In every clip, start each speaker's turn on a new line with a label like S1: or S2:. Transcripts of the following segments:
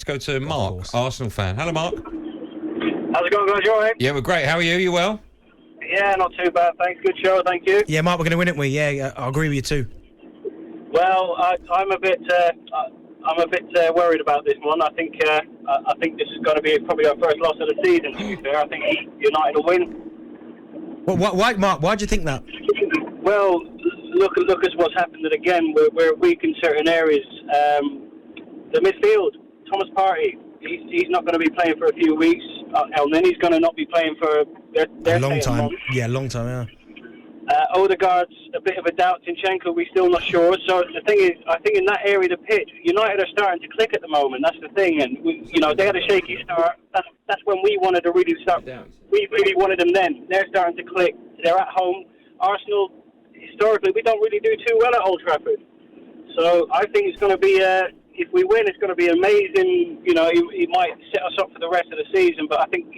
S1: Let's go to Mark, Arsenal fan. Hello, Mark.
S2: How's it going, guys? You all right?
S1: Yeah, we're great. How are you? You well?
S2: Yeah, not too bad, thanks. Good show, thank you.
S3: Yeah, Mark, we're going to win it, we? Yeah, I agree with you too.
S2: Well, I'm a bit worried about this one. I think this is going to be probably our first loss of the season, to be fair. I think United will win.
S3: Well, why, Mark? Why do you think that?
S2: Well, look at what's happened again. We're weak in certain areas. The midfield, Thomas Partey, he's not going to be playing for a few weeks. El Nini's going to not be playing for their
S3: a long time.
S2: months.
S3: Yeah, long time, yeah.
S2: Odegaard's a bit of a doubt. Zinchenko, we're still not sure. So the thing is, I think in that area of the pitch, United are starting to click at the moment. That's the thing. And, they had a shaky start. That's when we wanted to really start. We really wanted them then. They're starting to click. They're at home. Arsenal, historically, we don't really do too well at Old Trafford. So I think it's going to be, if we win, it's going to be amazing. He might set us up for the rest of the season. But I think,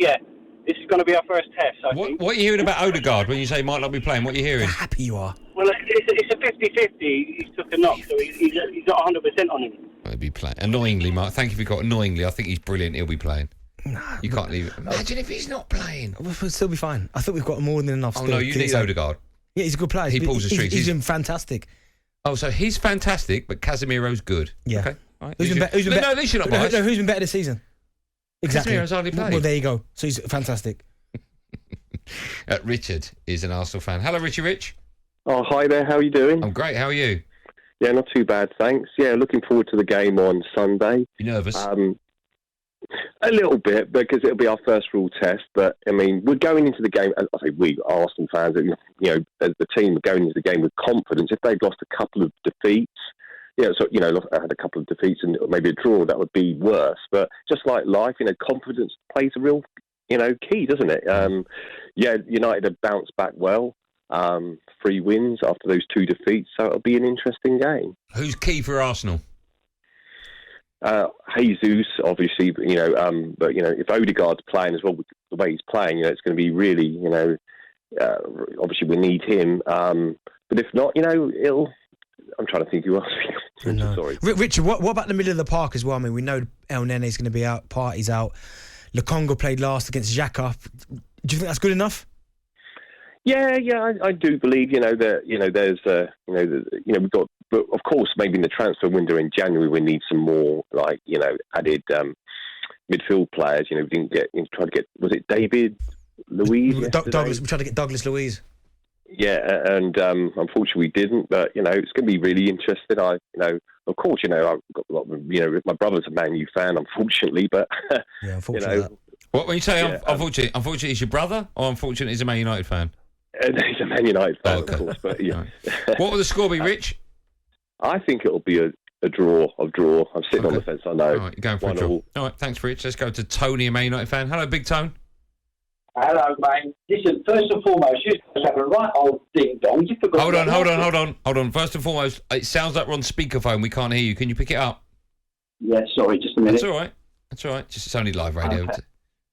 S2: this is going to be our first test, I think.
S1: What are you hearing about Odegaard when you say he might not be playing? What are you hearing?
S3: How happy you are.
S2: Well, it's a 50-50. He took a knock, so he's not 100% on him.
S1: He'll be playing. Annoyingly, Mark. Thank you for got annoyingly. I think he's brilliant. He'll be playing.
S3: No,
S1: you can't leave it. Imagine if he's not playing.
S3: We'll still be fine. I think we've got more than enough.
S1: Oh, no, you need Odegaard.
S3: Yeah, he's a good player.
S1: He pulls the strings.
S3: He's been fantastic.
S1: Oh, so he's fantastic, but Casemiro's good.
S3: Yeah.
S1: Okay. Right.
S3: Who's been better?
S1: No, they should not biased.
S3: No, who's been better this season? Exactly.
S1: Casemiro's hardly played.
S3: Well, there you go. So he's fantastic.
S1: Richard is an Arsenal fan. Hello, Rich.
S4: Oh, hi there. How are you doing?
S1: I'm great. How are you?
S4: Yeah, not too bad, thanks. Yeah, looking forward to the game on Sunday.
S1: You nervous?
S4: A little bit, because it'll be our first real test. But, I mean, we're going into the game, I say we, Arsenal fans, as the team, are going into the game with confidence. If they've lost a couple of defeats, had a couple of defeats and maybe a draw, that would be worse. But just like life, confidence plays a real, key, doesn't it? United have bounced back well. 3 wins after those 2 defeats, so it'll be an interesting game.
S1: Who's key for Arsenal?
S4: Jesus, obviously, but if Odegaard's playing as well, the way he's playing, it's going to be really, obviously we need him. But if not, I'm trying to think who else. Sorry,
S3: Richard. What about the middle of the park as well? I mean, we know El Nene's going to be out, Partey's out. Lukonga played last against Xhaka. Do you think that's good enough?
S4: Yeah, I do believe, there's, we've got, but of course, maybe in the transfer window in January, we need some more, added midfield players. We didn't try to get, was it David Luiz?
S3: Douglas, we tried to get Douglas Luiz.
S4: Yeah, and unfortunately we didn't, but, it's going to be really interesting. Of course, I've got a lot of, my brother's a Man U fan, unfortunately, but,
S3: yeah, unfortunately.
S1: What, when you say unfortunately, is your brother, or unfortunately he's a Man United fan?
S4: He's a Man United fan, of course, but yeah.
S1: What will the score be, Rich?
S4: I think it'll be a draw. I'm sitting on the fence, I know.
S1: All right, you're going for a draw. All right, thanks, Rich. Let's go to Tony, a Man United fan. Hello, Big Tone.
S5: Hello, mate. Listen, first and foremost, you have a right old ding-dong. You forgot...
S1: Hold on. First and foremost, it sounds like we're on speakerphone. We can't hear you. Can you pick it up?
S5: Yeah, sorry, just a minute.
S1: That's all right. It's only live radio.
S5: Okay.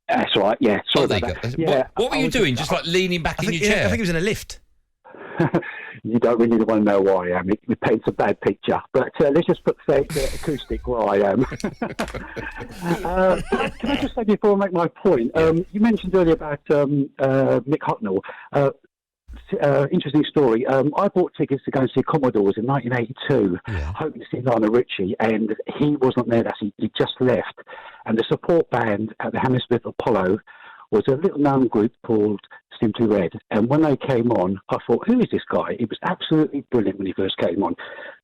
S5: That's right, yeah. Sorry about that.
S1: Yeah, what were you doing? Just like leaning back in your chair?
S3: I think it was in a lift.
S5: You don't really want to know where I am. It paints a bad picture. But let's just put the acoustic where I am. Can I just say before I make my point, you mentioned earlier about Mick Hucknall. Interesting story. I bought tickets to go and see Commodores in 1982, hoping to see Lionel Richie, and he wasn't there. He just left. And the support band at the Hammersmith Apollo was a little-known group called Simply Red. And when they came on, I thought, who is this guy? He was absolutely brilliant when he first came on.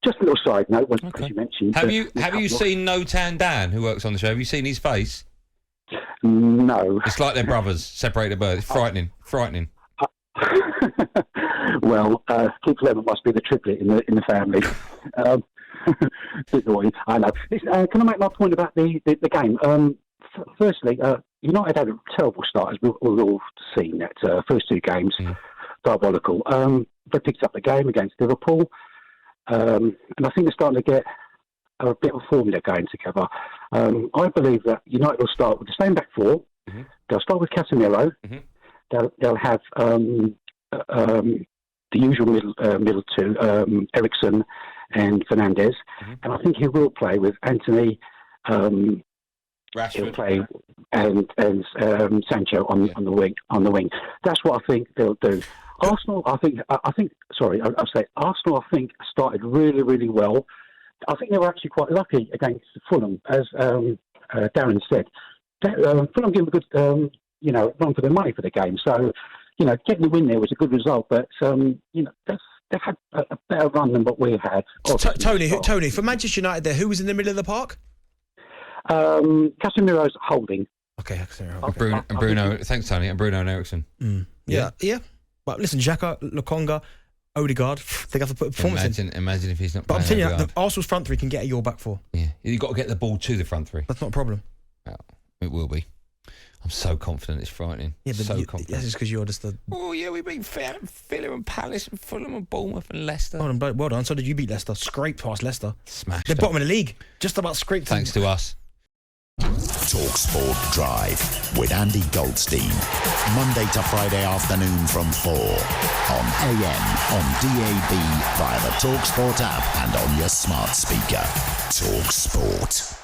S5: Just a little side note, as you mentioned.
S1: Have you seen No Tan Dan, who works on the show? Have you seen his face?
S5: No.
S1: It's like they're brothers, separated by birth. It's frightening.
S5: Well, Keith Lemon must be the triplet in the family. I know. Can I make my point about the game? Firstly, United had a terrible start, as we've all seen. That first 2 games, diabolical. They picked up the game against Liverpool, and I think they're starting to get a bit of a formula going together. I believe that United will start with the same back 4. Mm-hmm. They'll start with Casemiro. Mm-hmm. They'll have the usual middle 2, Eriksen and Fernandes. Mm-hmm. And I think he will play with Anthony,
S1: Rashford.
S5: play and Sancho on the wing. That's what I think they'll do. Arsenal, I think. I'll say Arsenal. I think started really, really well. I think they were actually quite lucky against Fulham, as Darren said. Fulham gave them a good, run for their money for the game. So, getting the win there was a good result. But they've had a better run than what we had.
S3: Tony, for Manchester United, there, who was in the middle of the park?
S5: Casemiro's holding.
S3: Okay, Casemiro.
S1: Okay. Bruno. Thanks, Tony. And Bruno and Ericsson.
S3: Yeah. But listen, Xhaka, Lokonga, Odegaard, they have to put a performance in.
S1: Imagine if he's not.
S3: But I'm
S1: playing
S3: telling you,
S1: Odegaard.
S3: Arsenal's front three can get a your back four.
S1: Yeah, you've got to get the ball to the front three.
S3: That's not a problem.
S1: Oh, it will be. I'm so confident. It's frightening.
S3: Yeah, but
S1: confident.
S3: that's just because you're just the.
S1: Oh yeah, we beat Villa and Palace and Fulham and Bournemouth and Leicester.
S3: Well done. So did you beat Leicester? Scraped past Leicester.
S1: Smashed.
S3: They're bottom of the league. Just about scraped.
S1: Thanks to us.
S6: talkSPORT Drive with Andy Goldstein. Monday to Friday afternoon from 4 on AM, on DAB, via the talkSPORT app and on your smart speaker. talkSPORT.